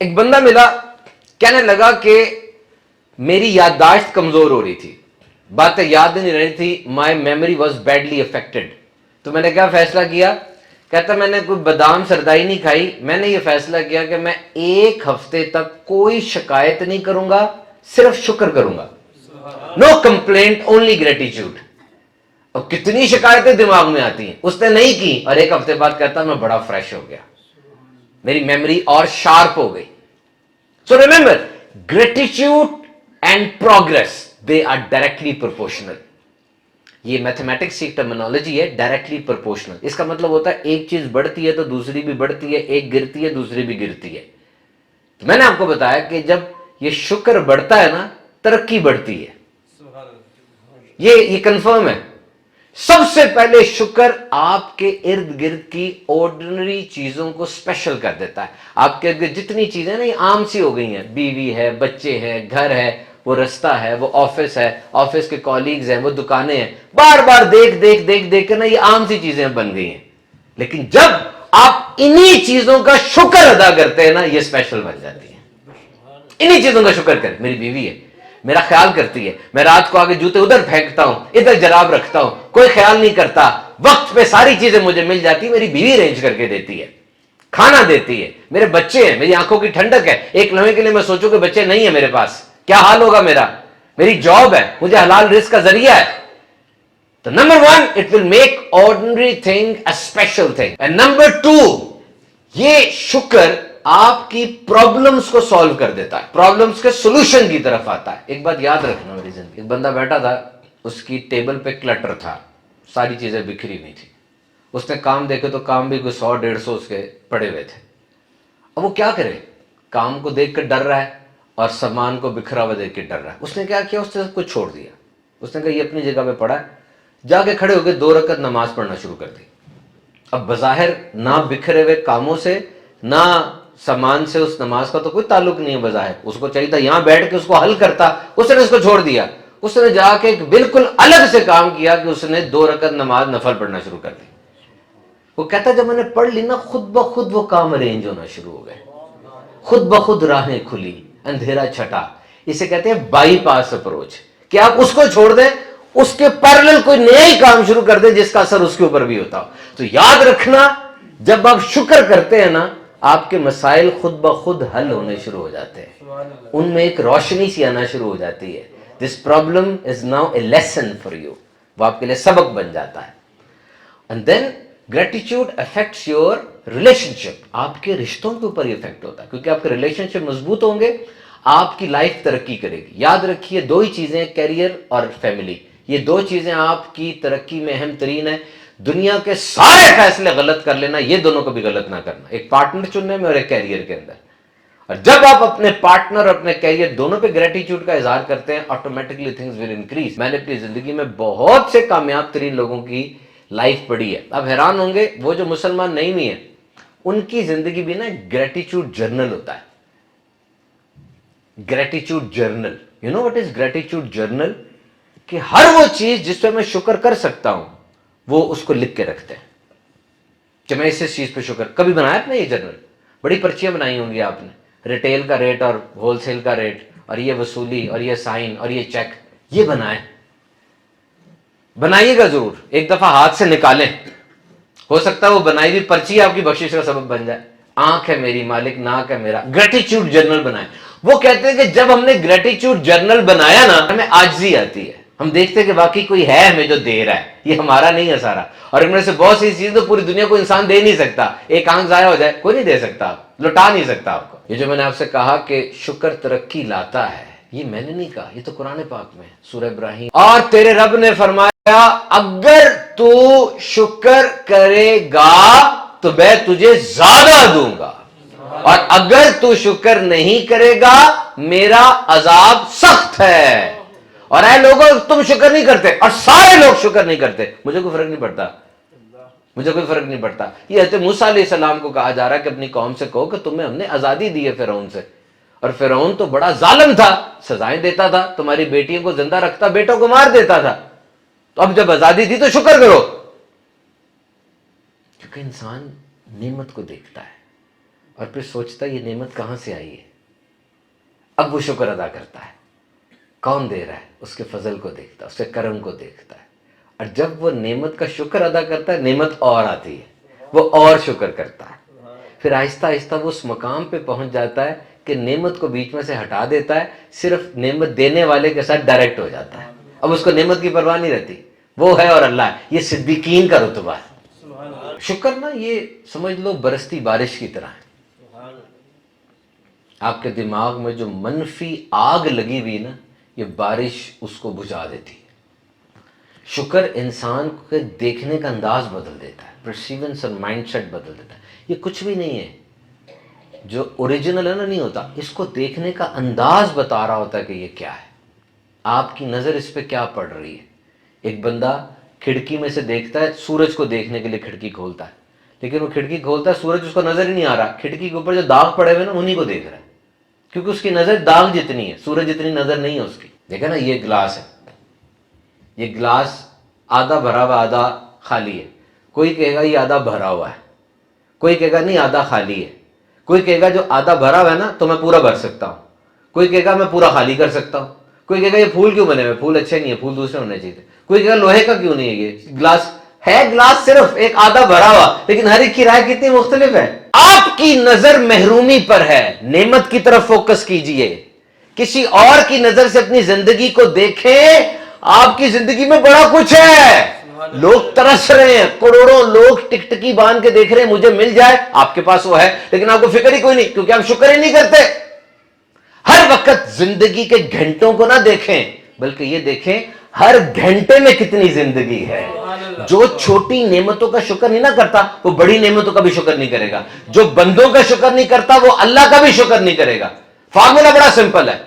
ایک بندہ ملا، کہنے لگا کہ میری یادداشت کمزور ہو رہی تھی، باتیں یاد نہیں رہی تھی، my memory was badly affected. تو میں نے کیا فیصلہ کیا؟ کہتا میں نے کوئی بادام سردائی نہیں کھائی، میں نے یہ فیصلہ کیا کہ میں ایک ہفتے تک کوئی شکایت نہیں کروں گا، صرف شکر کروں گا. نو کمپلینٹ، اونلی گریٹیچیوڈ. اور کتنی شکایتیں دماغ میں آتی ہیں، اس نے نہیں کی، اور ایک ہفتے بعد کہتا میں بڑا فریش ہو گیا، میری میموری اور شارپ ہو گئی. So remember, gratitude and progress, they are directly proportional. یہ میتھمیٹکس کی ٹرمینالوجی ہے، ڈائریکٹلی پرپورشنل. اس کا مطلب ہوتا ہے ایک چیز بڑھتی ہے تو دوسری بھی بڑھتی ہے، ایک گرتی ہے دوسری بھی گرتی ہے. تو میں نے آپ کو بتایا کہ جب یہ شکر بڑھتا ہے نا، ترقی بڑھتی ہے. یہ کنفرم ہے. سب سے پہلے شکر آپ کے ارد گرد کی آرڈنری چیزوں کو اسپیشل کر دیتا ہے. آپ کے ارد جتنی چیزیں نا یہ عام سی ہو گئی ہیں، بیوی ہے، بچے ہیں، گھر ہے، وہ رستہ ہے، وہ آفس ہے، آفس کے کولیگز ہیں، وہ دکانیں ہیں، بار بار دیکھ کے نا یہ عام سی چیزیں بن گئی ہیں. لیکن جب آپ انہی چیزوں کا شکر ادا کرتے ہیں نا، یہ اسپیشل بن جاتی ہیں. انہی چیزوں کا شکر کریں. میری بیوی ہے، میرا خیال کرتی ہے، میں رات کو آگے جوتے ادھر پھینکتا ہوں، ادھر جراب رکھتا ہوں، کوئی خیال نہیں کرتا، وقت پہ ساری چیزیں مجھے مل جاتی، میری بیوی ارینج کر کے دیتی ہے، کھانا دیتی ہے، میرے بچے ہیں، میری آنکھوں کی ٹھنڈک ہے. ایک لمحے کے لیے میں سوچوں کہ بچے نہیں ہیں میرے پاس، کیا حال ہوگا میرا؟ میری جاب ہے، مجھے حلال رزق کا ذریعہ ہے. تو number 1 it will make ordinary thing a special thing. And number 2 یہ شکر آپ کی پرابلمز کو سالو کر دیتا ہے، پرابلمز کے سولوشن کی طرف آتا ہے. ایک بات یاد رکھنا میری زندگی، ایک بندہ بیٹھا تھا، اس کی ٹیبل پہ کلٹر تھا، ساری چیزیں بکھری ہوئی تھی. اس نے کام دیکھے تو کام بھی کوئی 100-150 اس کے پڑے ہوئے تھے. اب وہ کیا کرے؟ کام کو دیکھ کر ڈر رہا ہے اور سامان کو بکھرا ہوا دیکھ کے ڈر رہا ہے. اس نے کیا کیا؟ اس نے سب کچھ چھوڑ دیا. اس نے کہا یہ اپنی جگہ پہ پڑا ہے، جا کے کھڑے ہو کے 2 رکعت نماز پڑھنا شروع کر دی. اب بظاہر نہ بکھرے ہوئے کاموں سے نہ سامان سے اس نماز کا تو کوئی تعلق نہیں ہے بظاہر. اس کو چاہیے تھا یہاں بیٹھ کے اس کو حل کرتا، اس نے اس کو چھوڑ دیا. اس نے جا کے ایک بالکل الگ سے کام کیا کہ اس نے 2 رکعت نماز نفل پڑھنا شروع کر دی. وہ کہتا جب میں نے پڑھ لی نا، خود بخود وہ کام ارینج ہونا شروع ہو گئے، خود بخود راہیں کھلی، اندھیرا چھٹا. اسے کہتے ہیں بائی پاس اپروچ، کہ آپ اس کو چھوڑ دیں، اس کے پیرلل کوئی نیا ہی کام شروع کر دیں جس کا اثر اس کے اوپر بھی ہوتا ہو. تو یاد رکھنا، جب آپ شکر کرتے ہیں نا، آپ کے مسائل خود بخود حل ہونے شروع ہو جاتے ہیں، ان میں ایک روشنی سی آنا شروع ہو جاتی ہے. This problem is now a lesson for you, وہ آپ کے لیے سبق بن جاتا ہے. And then gratitude affects your relationship. آپ کے رشتوں کے اوپر یہ افیکٹ ہوتا ہے، کیونکہ آپ کے ریلیشن شپ مضبوط ہوں گے، آپ کی لائف ترقی کرے گی. یاد رکھیے 2 ہی چیزیں، کیریئر اور فیملی، یہ 2 چیزیں آپ کی ترقی میں اہم ترین ہیں. دنیا کے سارے فیصلے غلط کر لینا، یہ دونوں کو بھی غلط نہ کرنا، ایک پارٹنر چننے میں اور ایک کیریئر کے اندر. اور جب آپ اپنے پارٹنر اور اپنے کیریئر دونوں پہ گریٹیچیوڈ کا اظہار کرتے ہیں، آٹومیٹکلی تھنگز ول انکریز. میں نے اپنی زندگی میں بہت سے کامیاب ترین لوگوں کی لائف پڑھی ہے. اب حیران ہوں گے وہ جو مسلمان نہیں بھی ہیں، ان کی زندگی بھی نا گریٹیچیوڈ جرنل ہوتا ہے. Gratitude journal, you know what is gratitude journal? کہ ہر وہ چیز جس پہ میں شکر کر سکتا ہوں وہ اس کو لکھ کے رکھتے ہیں کہ میں اس چیز پہ شکر. کبھی بنایا آپ نے یہ جرنل؟ بڑی پرچیاں بنائی ہوں گی آپ نے، ریٹیل کا ریٹ اور ہول سیل کا ریٹ، اور یہ وصولی اور یہ سائن اور یہ چیک. یہ بنائیے گا ضرور، ایک دفعہ ہاتھ سے نکالیں، ہو سکتا ہے وہ بنائی ہوئی پرچی آپ کی بخشش کا سبب بن جائے. آنکھ ہے میری مالک، ناک ہے میرا. گریٹیچیوڈ جرنل بنائیں. وہ کہتے ہیں کہ جب ہم نے گریٹیچیوڈ جرنل بنایا نا، ہمیں عاجزی آتی ہے، ہم دیکھتے ہیں کہ واقعی کوئی ہے ہمیں جو دے رہا ہے، یہ ہمارا نہیں ہے سارا. اور ان میں سے بہت سی چیزیں تو پوری دنیا کو انسان دے نہیں سکتا. ایک آنکھ ضائع ہو جائے کوئی نہیں دے سکتا، لوٹا نہیں سکتا آپ کو. یہ جو میں نے آپ سے کہا کہ شکر ترقی لاتا ہے، یہ میں نے نہیں کہا، یہ تو قرآن پاک میں سورہ ابراہیم. اور تیرے رب نے فرمایا اگر تو شکر کرے گا تو میں تجھے زیادہ دوں گا، اور اگر تو شکر نہیں کرے گا میرا عذاب سخت ہے. اور اے لوگوں تم شکر نہیں کرتے، اور سارے لوگ شکر نہیں کرتے، مجھے کوئی فرق نہیں پڑتا، مجھے کوئی فرق نہیں پڑتا. یہ حضرت موسیٰ علیہ السلام کو کہا جا رہا ہے کہ اپنی قوم سے کہو کہ تمہیں ہم نے آزادی دی ہے فرعون سے، اور فرعون تو بڑا ظالم تھا، سزائیں دیتا تھا، تمہاری بیٹیوں کو زندہ رکھتا، بیٹوں کو مار دیتا تھا. تو اب جب آزادی دی تو شکر کرو، کیونکہ انسان نعمت کو دیکھتا ہے. اور پھر سوچتا ہے یہ نعمت کہاں سے آئی ہے. اب وہ شکر ادا کرتا ہے. کون دے رہا ہے؟ اس کے فضل کو دیکھتا ہے, اس کے کرم کو دیکھتا ہے. اور جب وہ نعمت کا شکر ادا کرتا ہے, نعمت اور آتی ہے, وہ اور شکر کرتا ہے. پھر آہستہ آہستہ وہ اس مقام پہ پہنچ جاتا ہے کہ نعمت کو بیچ میں سے ہٹا دیتا ہے, صرف نعمت دینے والے کے ساتھ ڈائریکٹ ہو جاتا ہے. اب اس کو نعمت کی پرواہ نہیں رہتی, وہ ہے اور اللہ ہے. یہ صدیقین کا رتبہ ہے. شکر نا یہ سمجھ لو برستی بارش کی طرح ہے. آپ کے دماغ میں جو منفی آگ لگی ہوئی نا, یہ بارش اس کو بجھا دیتی ہے. شکر انسان کے دیکھنے کا انداز بدل دیتا ہے, پرسیونس اور مائنڈ سیٹ بدل دیتا ہے. یہ کچھ بھی نہیں ہے, جو اوریجنل ہے نا نہیں ہوتا, اس کو دیکھنے کا انداز بتا رہا ہوتا ہے کہ یہ کیا ہے. آپ کی نظر اس پہ کیا پڑ رہی ہے. ایک بندہ کھڑکی میں سے دیکھتا ہے, سورج کو دیکھنے کے لیے کھڑکی کھولتا ہے, لیکن وہ کھڑکی کھولتا ہے, سورج اس کو نظر ہی نہیں آ رہا. کھڑکی کے اوپر جو داغ پڑے ہوئے نا انہی کو دیکھ رہا ہے, کیونکہ اس کی نظر داغ جتنی ہے, سورج جتنی نظر نہیں ہے اس کی. دیکھا نا, یہ گلاس ہے, یہ گلاس آدھا بھرا ہوا آدھا خالی ہے. کوئی کہے گا یہ آدھا بھرا ہوا ہے, کوئی کہے گا نہیں آدھا خالی ہے. کوئی کہے گا جو آدھا بھرا ہوا ہے نا تو میں پورا بھر سکتا ہوں. کوئی کہے گا میں پورا خالی کر سکتا ہوں. کوئی کہے گا یہ پھول کیوں بنے ہوئے, پھول اچھے نہیں ہے, پھول دوسرے ہونے چاہیے. کوئی کہے گا لوہے کا کیوں نہیں ہے, یہ گلاس ہے, گلاس صرف ایک آدھا بھرا ہوا, لیکن ہر ایک کی رائے کتنی مختلف ہے. آپ کی نظر محرومی پر ہے, نعمت کی طرف فوکس کیجئے. کسی اور کی نظر سے اپنی زندگی کو دیکھیں, آپ کی زندگی میں بڑا کچھ ہے. لوگ ترس رہے ہیں, کروڑوں لوگ ٹکٹکی باندھ کے دیکھ رہے ہیں مجھے مل جائے. آپ کے پاس وہ ہے, لیکن آپ کو فکر ہی کوئی نہیں, کیونکہ آپ شکر ہی نہیں کرتے. ہر وقت زندگی کے گھنٹوں کو نہ دیکھیں, بلکہ یہ دیکھیں ہر گھنٹے میں کتنی زندگی ہے. جو چھوٹی نعمتوں کا شکر نہیں نہ کرتا, وہ بڑی نعمتوں کا بھی شکر نہیں کرے گا. جو بندوں کا شکر نہیں کرتا, وہ اللہ کا بھی شکر نہیں کرے گا. فارمولا بڑا سمپل ہے.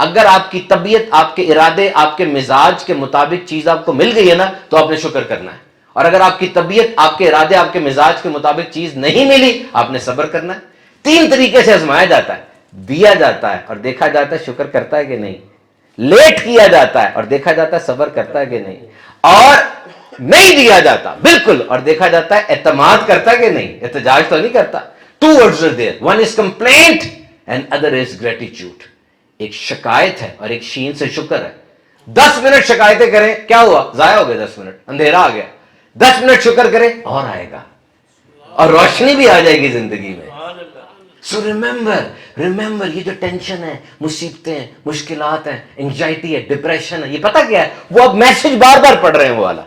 اگر آپ کی طبیعت, آپ کے ارادے, آپ کے مزاج کے مطابق چیز آپ کو مل گئی ہے نا, تو آپ نے شکر کرنا ہے. اور اگر آپ کی طبیعت, آپ کے ارادے, آپ کے مزاج کے مطابق چیز نہیں ملی, آپ نے صبر کرنا ہے. 3 طریقے سے آزمایا جاتا ہے, دیا جاتا ہے اور دیکھا جاتا ہے شکر کرتا ہے کہ نہیں, لیٹ کیا جاتا ہے اور دیکھا جاتا ہے صبر کرتا ہے کہ نہیں, اور نہیں دیا جاتا بالکل اور دیکھا جاتا ہے اعتماد کرتا ہے کہ نہیں, احتجاج تو نہیں کرتا. 2 words are there, one is complaint and other is gratitude. ایک شکایت ہے اور ایک شین سے شکر ہے. 10 منٹ شکایتیں کریں, کیا ہوا, ضائع ہو گئے 10 منٹ, اندھیرا آ گیا. 10 منٹ شکر کریں اور آئے گا, اور روشنی بھی آ جائے گی زندگی میں. سو ریممبر, یہ جو ٹینشن ہے, مصیبتیں ہیں, مشکلات ہیں, انگزائٹی ہے, ڈپریشن ہے, یہ پتہ کیا ہے, وہ اب میسج بار بار پڑھ رہے ہیں, وہ والا,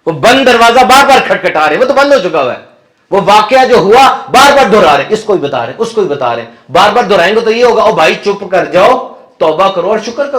وہ بند دروازہ بار بار کھٹکھٹا رہے ہیں, وہ تو بند ہو چکا ہوا ہے. وہ واقعہ جو ہوا بار بار دہرا رہے, اس کو ہی بتا رہے, اس کو ہی بتا رہے, بار بار دہرائیں گے تو یہ ہوگا, او بھائی چپ کر جاؤ, توبہ کرو اور شکر کرو.